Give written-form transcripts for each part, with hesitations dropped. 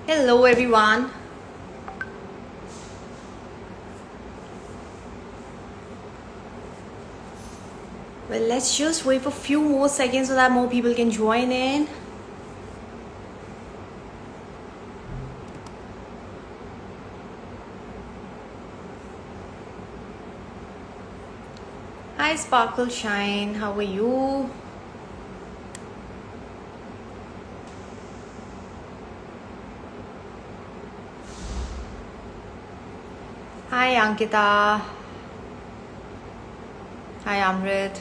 Hello everyone. Well, let's just wait for a few more seconds so that more people can join in. Hi Sparkle Shine, how are you? Hi Ankita. Hi Amrit.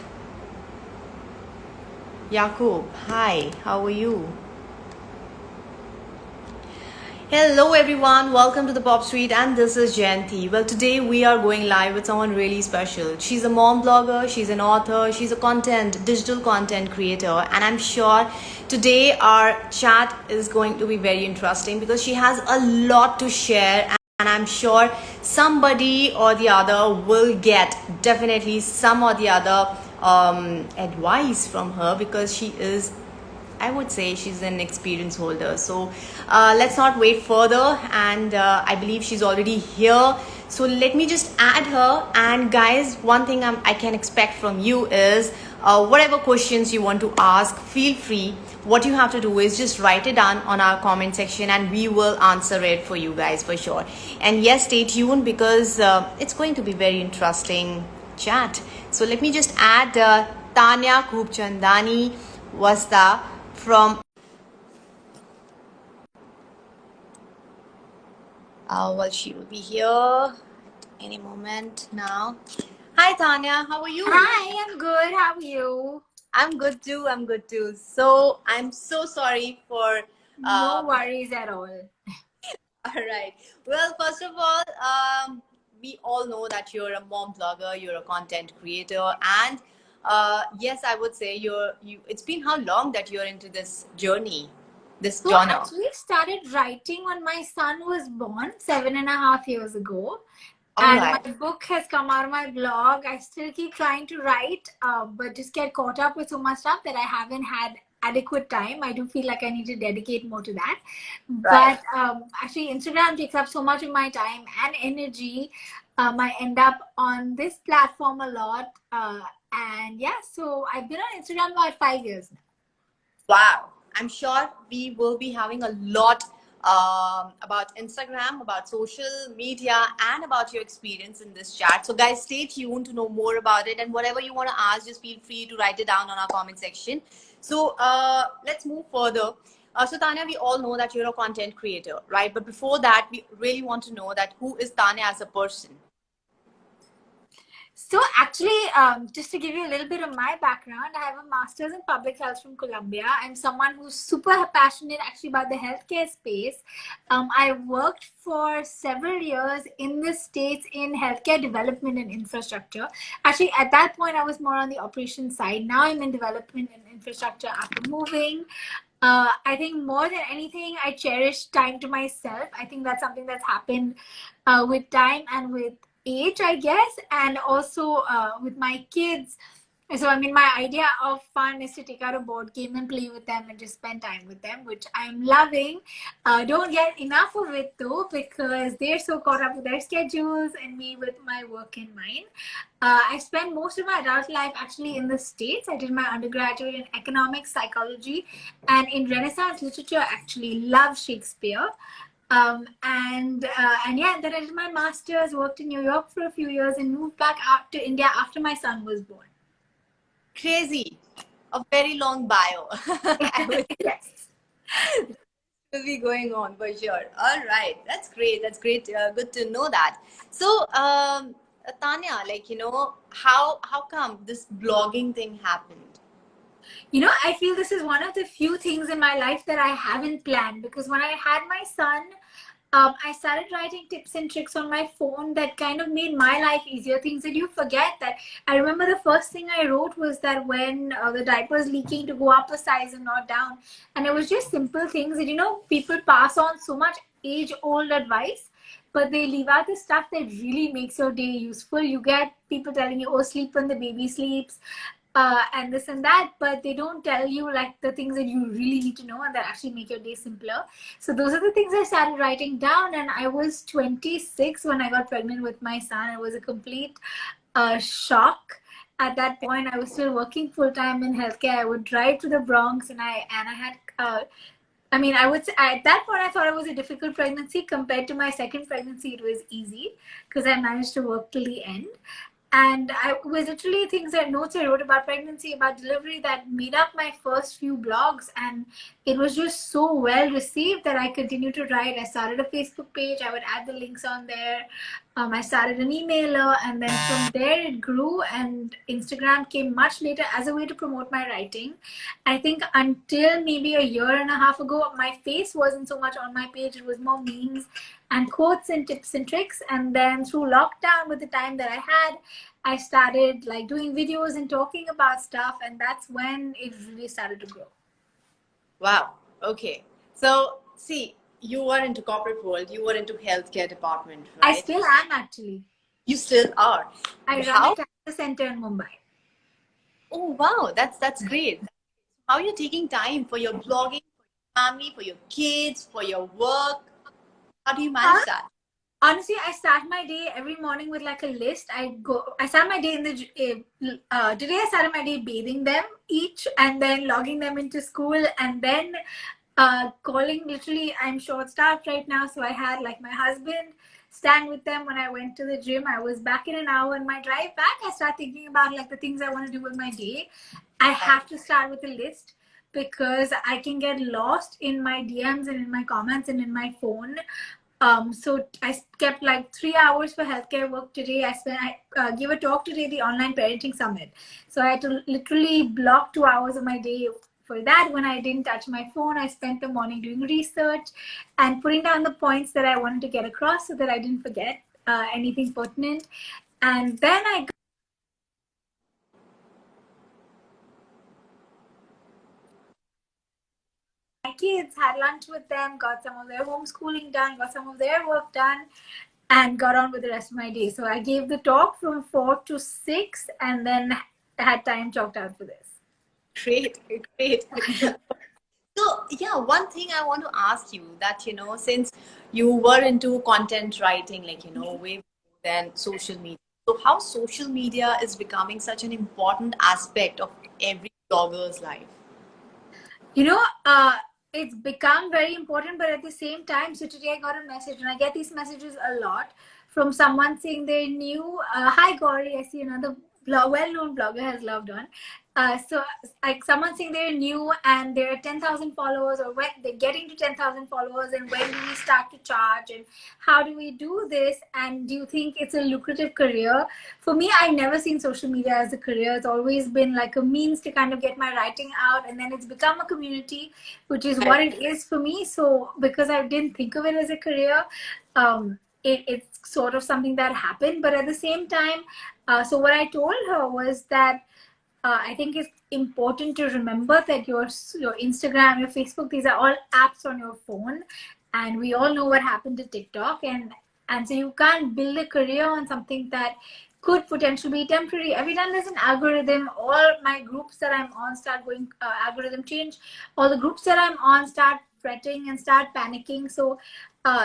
Yakub, hi, how are you? Hello everyone, welcome to the Pop Street and this is Jayanti. Well, today we are going live with someone really special. She's a mom blogger, she's an author, she's a digital content creator, and I'm sure today our chat is going to be very interesting because she has a lot to share, and I'm sure somebody or the other will get definitely some or the other advice from her because she is, I would say, she's an experience holder. So let's not wait further, and I believe she's already here. So let me just add her. And guys, one thing I can expect from you is whatever questions you want to ask, feel free. What you have to do is just write it down on our comment section and we will answer it for you guys for sure. And yes, stay tuned because it's going to be very interesting chat. So let me just add Tanya Khubchandani Wasta from well, she will be here any moment now. Hi Tanya, how are you? Hi, I'm good. How are you? I'm good too. I'm good too. So I'm so sorry for No worries at all. all right. Well, first of all, we all know that you're a mom blogger, you're a content creator, and yes, I would say you. It's been how long that you're into this journey, this So genre? actually started writing when my son was born 7.5 years ago. All And right. my book has come out of my blog. I still keep trying to write, but just get caught up with so much stuff that I haven't had adequate time. I do feel like I need to dedicate more to that. Right. But actually, Instagram takes up so much of my time and energy. I end up on this platform a lot. And yeah, so I've been on Instagram about 5 years now. Wow. I'm sure we will be having a lot about Instagram, about social media, and about your experience in this chat. So, guys, stay tuned to know more about it. And whatever you want to ask, just feel free to write it down on our comment section. So, let's move further. So, Tanya, we all know that you're a content creator, right? But before that, we really want to know that who is Tanya as a person? So actually, just to give you a little bit of my background, I have a master's in public health from Columbia. I'm someone who's super passionate actually about the healthcare space. I worked for several years in the States in healthcare development and infrastructure. Actually, at that point, I was more on the operations side. Now I'm in development and infrastructure after moving. I think more than anything, I cherish time to myself. I think that's something that's happened with time and with age, I guess, and also with my kids. So, I mean, my idea of fun is to take out a board game and play with them and just spend time with them, which I'm loving. Don't get enough of it though, because they're so caught up with their schedules and me with my work in mind. I spent most of my adult life actually in the States. I did my undergraduate in economics, psychology, and in Renaissance literature, actually love Shakespeare. And yeah, then I did my master's, worked in New York for a few years, and moved back out to India after my son was born. Crazy. A very long bio. I would Yes. will be going on for sure. All right, that's great. That's great. Good to know that. So, Tanya, like how come this blogging thing happened? You know, I feel this is one of the few things in my life that I haven't planned, because when I had my son, I started writing tips and tricks on my phone that kind of made my life easier. Things that you forget. That I remember the first thing I wrote was that when the diaper is leaking, to go up a size and not down. And it was just simple things that, people pass on so much age-old advice, but they leave out the stuff that really makes your day useful. You get people telling you, oh, sleep when the baby sleeps. and this and that, but they don't tell you like the things that you really need to know and that actually make your day simpler. So those are the things I started writing down. And I was 26 when I got pregnant with my son. It was a complete shock. At that point, I was still working full time in healthcare. I would drive to the Bronx, and I had. I mean, I would say at that point I thought it was a difficult pregnancy. Compared to my second pregnancy, it was easy because I managed to work till the end. And I was literally things that notes I wrote about pregnancy, about delivery, that made up my first few blogs. And it was just so well received that I continued to write. I started a Facebook page. I would add the links on there. I started an emailer, and then from there it grew. And Instagram came much later as a way to promote my writing. I think until maybe a year and a half ago, my face wasn't so much on my page. It was more memes and quotes and tips and tricks. And then through lockdown, with the time that I had, I started like doing videos and talking about stuff, and that's when it really started to grow. Wow. Okay. So, see, you were into corporate world, you were into healthcare department, right? I still am, actually. You still are. I run How? a cancer center in Mumbai. Oh, wow. That's great. How are you taking time for your blogging, for your family, for your kids, for your work? How do you manage that? Honestly, I start my day every morning with like a list. I start my day in the today I started my day bathing them each, and then logging them into school, and then calling. Literally, I'm short staffed right now, so I had like my husband stand with them when I went to the gym. I was back in an hour. And my drive back, I start thinking about like the things I want to do with my day. I have to start with a list because I can get lost in my DMs and in my comments and in my phone. So I kept like 3 hours for healthcare work today. I gave a talk today, the online parenting summit. So I had to literally block 2 hours of my day for that. When I didn't touch my phone, I spent the morning doing research and putting down the points that I wanted to get across so that I didn't forget anything pertinent. And then I my kids, had lunch with them, got some of their homeschooling done, got some of their work done, and got on with the rest of my day. So I gave the talk from 4 to 6, and then had time chalked out for this. Great, great. So, yeah, one thing I want to ask you that, since you were into content writing, like, way more than social media. So, how social media is becoming such an important aspect of every blogger's life? You know, it's become very important, but at the same time, so today I got a message, and I get these messages a lot from someone saying they're new. Hi, Gauri, I see another well-known blogger has logged on. So like someone saying they're new and they're 10,000 followers, or when they're getting to 10,000 followers, and when do we start to charge, and how do we do this, and do you think it's a lucrative career? For me, I've never seen social media as a career. It's always been like a means to kind of get my writing out, and then it's become a community, which is what it is for me. So because I didn't think of it as a career, it's sort of something that happened. But at the same time, so what I told her was that I think it's important to remember that your Instagram, your Facebook, these are all apps on your phone, and we all know what happened to TikTok, and so you can't build a career on something that could potentially be temporary. Every time there's an algorithm, all my groups that I'm on start going algorithm change. All the groups that I'm on start fretting and start panicking. So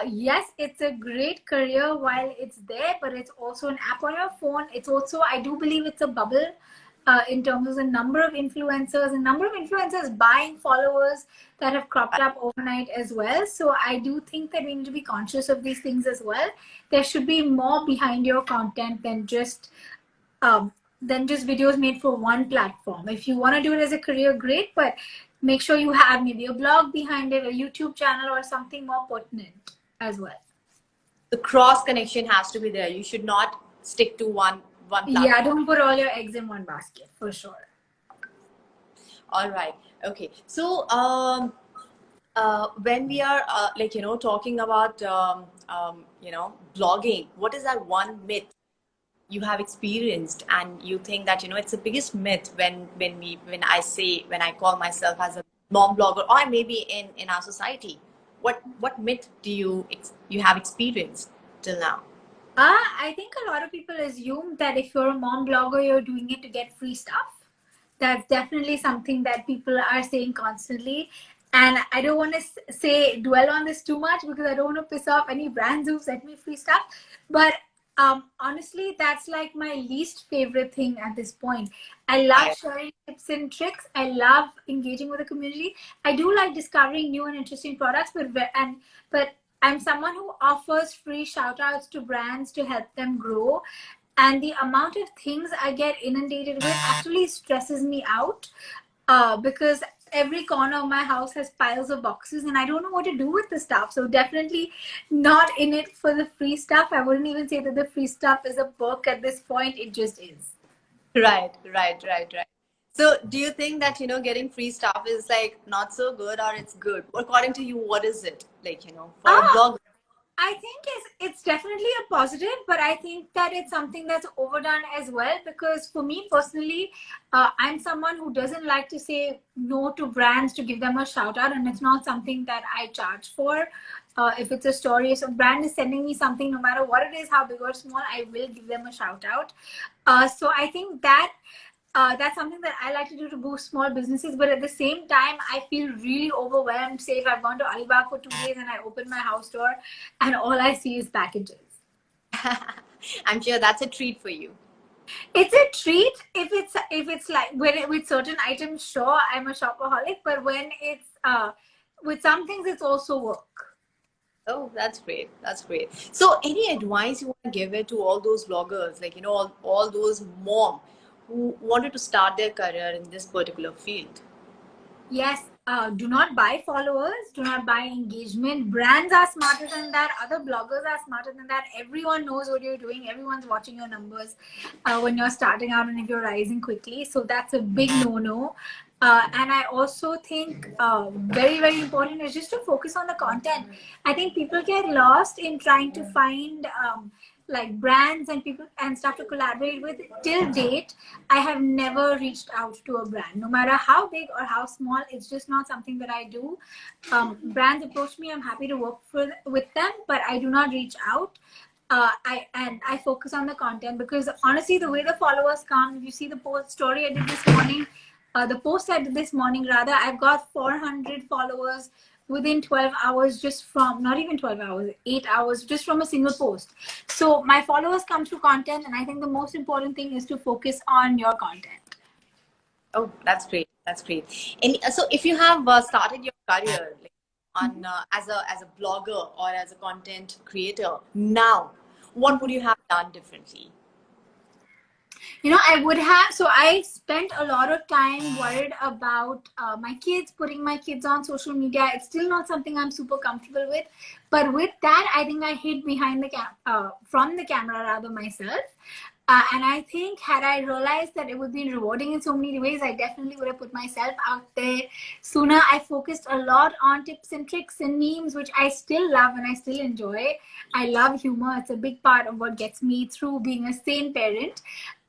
yes, it's a great career while it's there, but it's also an app on your phone. It's also, I do believe it's a bubble in terms of the number of influencers buying followers that have cropped up overnight as well. So I do think that we need to be conscious of these things as well. There should be more behind your content than just videos made for one platform. If you want to do it as a career, great, but make sure you have maybe a blog behind it, a YouTube channel, or something more pertinent as well. The cross connection has to be there. You should not stick to one platform. Yeah, don't put all your eggs in one basket, for sure. All right. Okay. So, when we are talking about blogging, what is that one myth you have experienced and you think that it's the biggest myth when I call myself as a mom blogger, or maybe in our society? What myth do you have experienced till now? I think a lot of people assume that if you're a mom blogger, you're doing it to get free stuff. that's definitely something that people are saying constantly. And I don't want to say dwell on this too much because I don't want to piss off any brands who sent me free stuff. But honestly, that's like my least favorite thing at this point. I love I sharing tips and tricks. I love engaging with the community. I do like discovering new and interesting products, but I'm someone who offers free shout outs to brands to help them grow. And the amount of things I get inundated with actually stresses me out, because every corner of my house has piles of boxes and I don't know what to do with the stuff. So definitely not in it for the free stuff. I wouldn't even say that the free stuff is a perk at this point. It just is. right. So do you think that, getting free stuff is like not so good or it's good? According to you, what is it? Like, for a Ah, blog. I think it's definitely a positive, but I think that it's something that's overdone as well. Because for me personally, I'm someone who doesn't like to say no to brands to give them a shout out, and it's not something that I charge for. If it's a story, if a brand is sending me something, no matter what it is, how big or small, I will give them a shout out. So I think that that's something that I like to do to boost small businesses. But at the same time, I feel really overwhelmed. Say if I've gone to Alibag for 2 days and I open my house door and all I see is packages. I'm sure that's a treat for you. It's a treat if it's like with certain items. Sure, I'm a shopaholic, but when it's with some things, it's also work. Oh, that's great. That's great. So, any advice you want to give it to all those bloggers, like, all those mom who wanted to start their career in this particular field? Yes, do not buy followers, do not buy engagement. Brands are smarter than that. Other bloggers are smarter than that. Everyone knows what you're doing. Everyone's watching your numbers when you're starting out and if you're rising quickly. So that's a big no-no. And I also think very, very important is just to focus on the content. I think people get lost in trying to find like brands and people and stuff to collaborate with. Till date, I have never reached out to a brand, no matter how big or how small. It's just not something that I do. Brands approach me, I'm happy to work with them, but I do not reach out. I focus on the content because honestly, the way the followers come, if you see the post story I did this morning, the post I did this morning rather, I've got 400 followers within 12 hours, just from not even 12 hours, 8 hours, just from a single post. So my followers come through content, and I think the most important thing is to focus on your content. Oh, that's great. That's great. And so, if you have started your career like, on as a blogger or as a content creator now, what would you have done differently? I would have. So I spent a lot of time worried about my kids, putting my kids on social media. It's still not something I'm super comfortable with. But with that, I think I hid behind from the camera rather myself. And I think had I realized that it would be rewarding in so many ways, I definitely would have put myself out there sooner. I focused a lot on tips and tricks and memes, which I still love and I still enjoy. I love humor. It's a big part of what gets me through being a sane parent.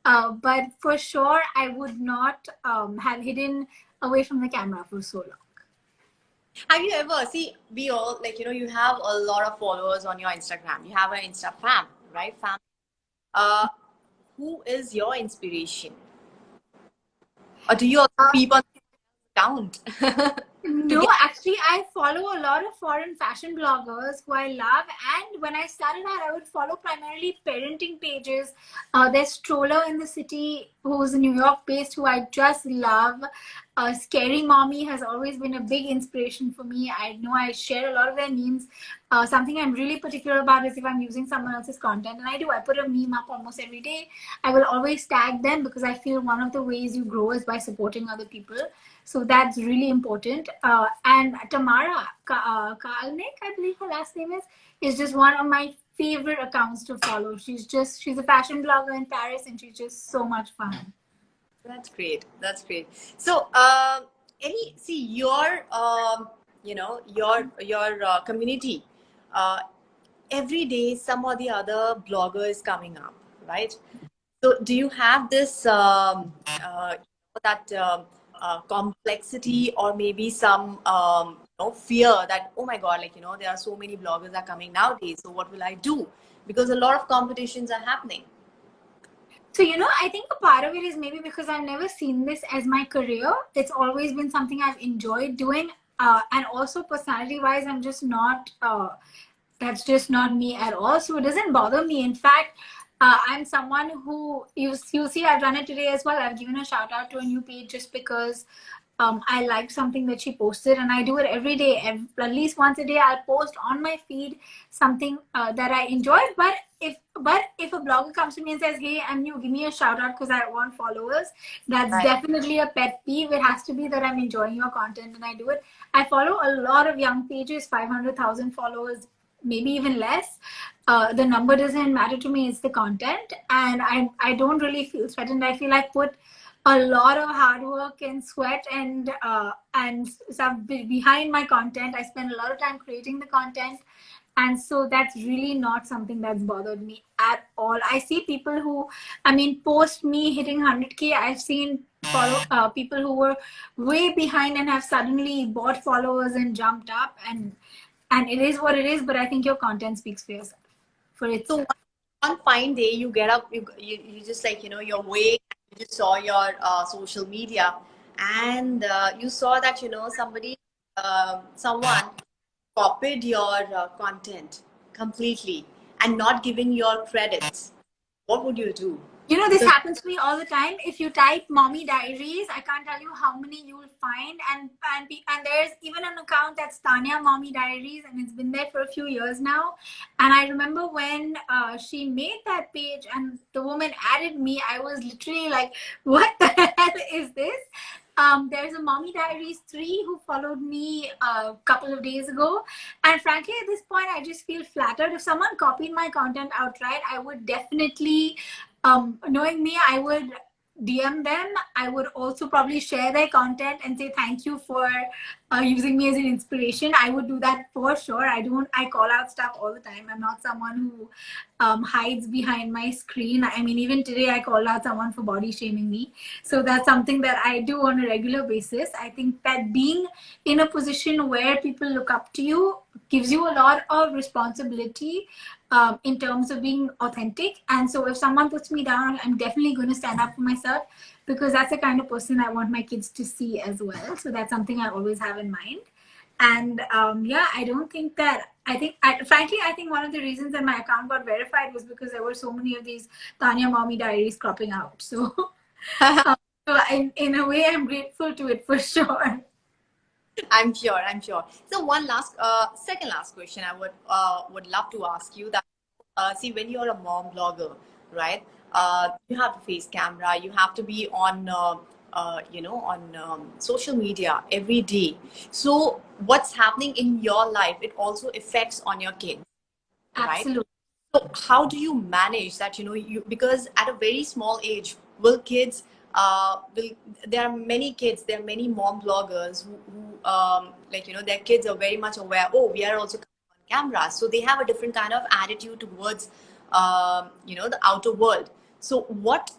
But for sure, I would not have hidden away from the camera for so long. Have you ever see we all like you have a lot of followers on your Instagram. You have an Insta fam, right? Fam. Uh, who is your inspiration, or do you also peep on the account to No, get? actually, I follow a lot of foreign fashion bloggers who I love. And when I started out, I would follow primarily parenting pages. There's Stroller in the City, who's New York based, who I just love. Scary Mommy has always been a big inspiration for me. I know I share a lot of their memes. Something I'm really particular about is if I'm using someone else's content, and I do, I put a meme up almost every day. I will always tag them because I feel one of the ways you grow is by supporting other people. So that's really important. And Tamara Kalnick, I believe her last name is just one of my favorite accounts to follow. She's a fashion blogger in Paris, and she's just so much fun. That's great. That's great. So, any see your your community. Every day, some or the other blogger is coming up, right? So, do you have this that complexity or maybe some fear that oh my god, like there are so many bloggers are coming nowadays. So, what will I do? Because a lot of competitions are happening. So, I think a part of it is maybe because I've never seen this as my career. It's always been something I've enjoyed doing. And also, personality wise, I'm just not, that's just not me at all. So, it doesn't bother me. In fact, I'm someone who, you see, I've done it today as well. I've given a shout out to a new page just because I liked something that she posted, and I do it every day. At least once a day, I'll post on my feed something that I enjoyed. But if a blogger comes to me and says, "Hey, I'm new, give me a shout out because I want followers," that's Right. definitely a pet peeve. It has to be that I'm enjoying your content and I do it. I follow a lot of young pages, 500,000 followers, maybe even less. The number doesn't matter to me; it's the content, and I don't really feel threatened. I feel I put a lot of hard work and sweat and stuff behind my content. I spend a lot of time creating the content, and so that's really not something that's bothered me at all. I see people who, I mean, post me hitting 100K. I've seen follow people who were way behind and have suddenly bought followers and jumped up, and it is what it is. But I think your content speaks for yourself, for So itself. one fine day you get up, you just like, you're awake, you just saw your social media, and you saw that, somebody, someone copied your content completely and not giving your credits. What would you do? This Because happens to me all the time. If you type "mommy diaries," I can't tell you how many you will find, and there's even an account that's Tanya Mommy Diaries, and it's been there for a few years now. And I remember when she made that page and the woman added me, I was literally like, "What the hell is this?" There's a Mommy Diaries 3 who followed me a couple of days ago. And frankly, at this point, I just feel flattered. If someone copied my content outright, I would definitely, knowing me, I would DM them. I would also probably share their content and say thank you for using me as an inspiration. I would do that for sure. I call out stuff all the time. I'm not someone who hides behind my screen. I mean, even today I called out someone for body shaming me. So that's something that I do on a regular basis. I think that being in a position where people look up to you gives you a lot of responsibility in terms of being authentic. And so if someone puts me down, I'm definitely going to stand up for myself, because that's the kind of person I want my kids to see as well. So that's something I always have in mind. And yeah, I don't think that, frankly, I think one of the reasons that my account got verified was because there were so many of these Tanya Mommy Diaries cropping out. So, so in a way, I'm grateful to it for sure. I'm sure, I'm sure. So one last, second last question I would love to ask you that, see, when you're a mom blogger, right? You have to face camera, you have to be on, on social media every day. So what's happening in your life, it also affects on your kids, right? Absolutely. So how do you manage that? Because at a very small age, will kids, will there are many kids, there are many mom bloggers who like, their kids are very much aware. Oh, we are also on camera, so they have a different kind of attitude towards, the outer world. So what,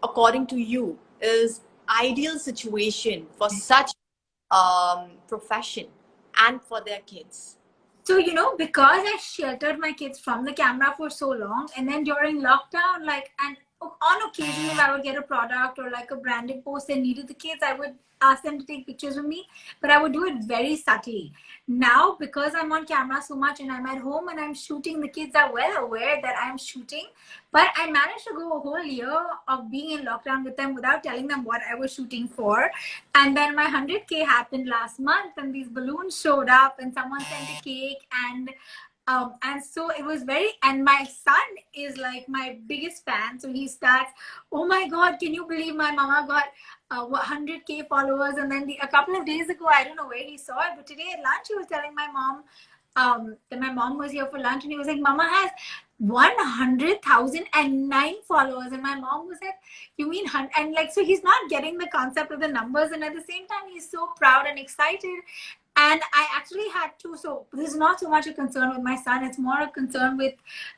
according to you, is ideal situation for such profession and for their kids? So, because I sheltered my kids from the camera for so long, and then during lockdown, and on occasion, if I would get a product or like a branded post that needed the kids, I would ask them to take pictures with me, but I would do it very subtly. Now, because I'm on camera so much and I'm at home and I'm shooting, the kids are well aware that I'm shooting, but I managed to go a whole year of being in lockdown with them without telling them what I was shooting for. And then my 100K happened last month, and these balloons showed up, and someone sent a cake, and so it was very. And my son is like my biggest fan, so he starts, "Oh my God, can you believe my mama got 100K followers?" And then a couple of days ago, I don't know where he saw it, but today at lunch he was telling my mom that my mom was here for lunch, and he was like, "Mama has 100,009 followers," and my mom was like, "You mean?" And like, so he's not getting the concept of the numbers, and at the same time he's so proud and excited. And I actually had to, so this is not so much a concern with my son, it's more a concern with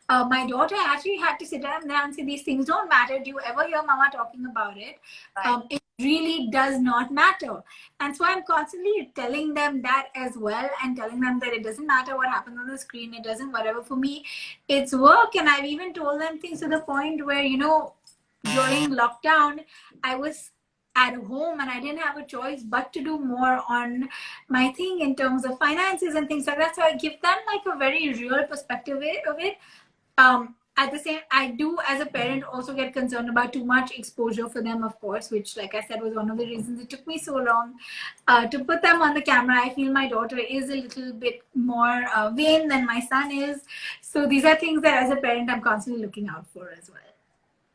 my daughter. I actually had to sit down there and say, these things don't matter. Do you ever hear mama talking about it? Right. It really does not matter. And so I'm constantly telling them that as well, and telling them that it doesn't matter what happens on the screen. It doesn't, whatever. For me, it's work. And I've even told them things to the point where, during lockdown, I was at home and I didn't have a choice but to do more on my thing in terms of finances and things like that. So I give them like a very real perspective of it. At the same, I do as a parent also get concerned about too much exposure for them, of course, which, like I said, was one of the reasons it took me so long to put them on the camera. I feel my daughter is a little bit more vain than my son is. So these are things that as a parent I'm constantly looking out for as well.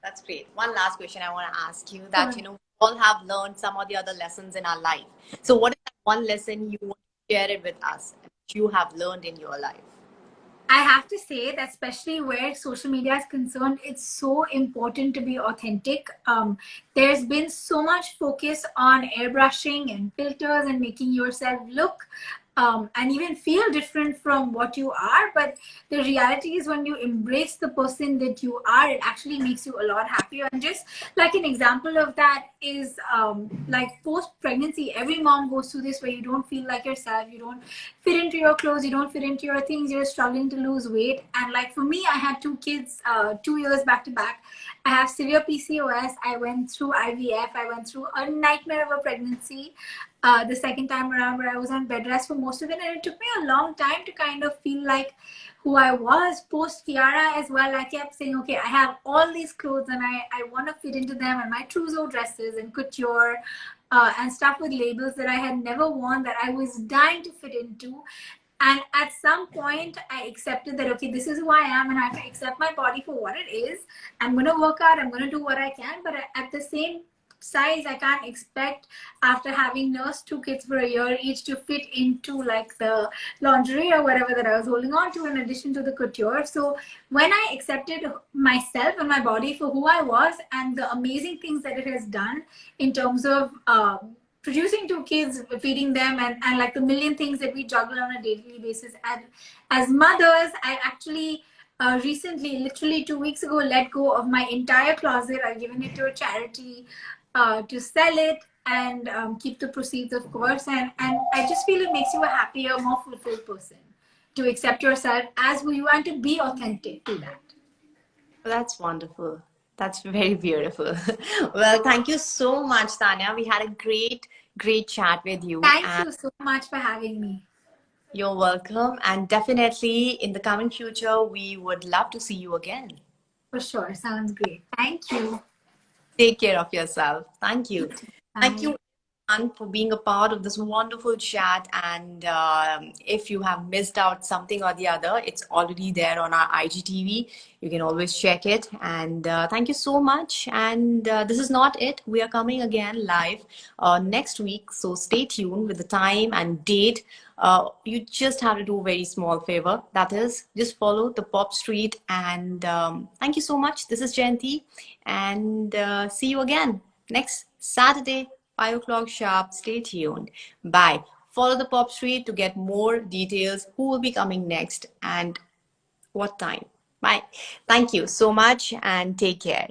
That's great. One last question I want to ask you that, we all have learned some of the other lessons in our life. So what is that one lesson you want to share it with us that you have learned in your life? I have to say that especially where social media is concerned, it's so important to be authentic. There's been so much focus on airbrushing and filters and making yourself look and even feel different from what you are. But the reality is when you embrace the person that you are, it actually makes you a lot happier. And just like an example of that is like post-pregnancy, every mom goes through this where you don't feel like yourself, you don't fit into your clothes, you don't fit into your things, you're struggling to lose weight. And like for me, I had two kids 2 years back to back. I have severe PCOS. I went through IVF. I went through a nightmare of a pregnancy the second time around, where I was on bed rest for most of it. And it took me a long time to kind of feel like who I was. Post Kiara as well, I kept saying, okay, I have all these clothes and I want to fit into them, and my trousseau dresses and couture and stuff with labels that I had never worn, that I was dying to fit into. And at some point, I accepted that, okay, this is who I am, and I have to accept my body for what it is. I'm going to work out, I'm going to do what I can, but at the same size, I can't expect, after having nursed two kids for a year each, to fit into like the lingerie or whatever that I was holding on to in addition to the couture. So when I accepted myself and my body for who I was and the amazing things that it has done in terms of producing two kids, feeding them, and like the million things that we juggle on a daily basis, and as mothers, I actually recently, literally 2 weeks ago, let go of my entire closet. I've given it to a charity to sell it and keep the proceeds, of course. And I just feel it makes you a happier, more fulfilled person to accept yourself as who you are and to be authentic to that. Well, that's wonderful. That's very beautiful. Well, thank you so much, Tanya. We had a great chat with you. Thank And you so much for having me. you're welcome. And definitely in the coming future, we would love to see you again. For sure. Sounds great. Thank you. Take care of yourself. Thank you. Thank Bye. you everyone for being a part of this wonderful chat. And if you have missed out something or the other, it's already there on our IGTV. You can always check it. And thank you so much. And this is not it. We are coming again live next week. So stay tuned with the time and date. You just have to do a very small favor. That is, just follow the Pop Street. And thank you so much. This is Jayanti. And see you again next Saturday, 5 o'clock sharp. Stay tuned. Bye. Follow the Pop Street to get more details, who will be coming next and what time. Bye. Thank you so much and take care.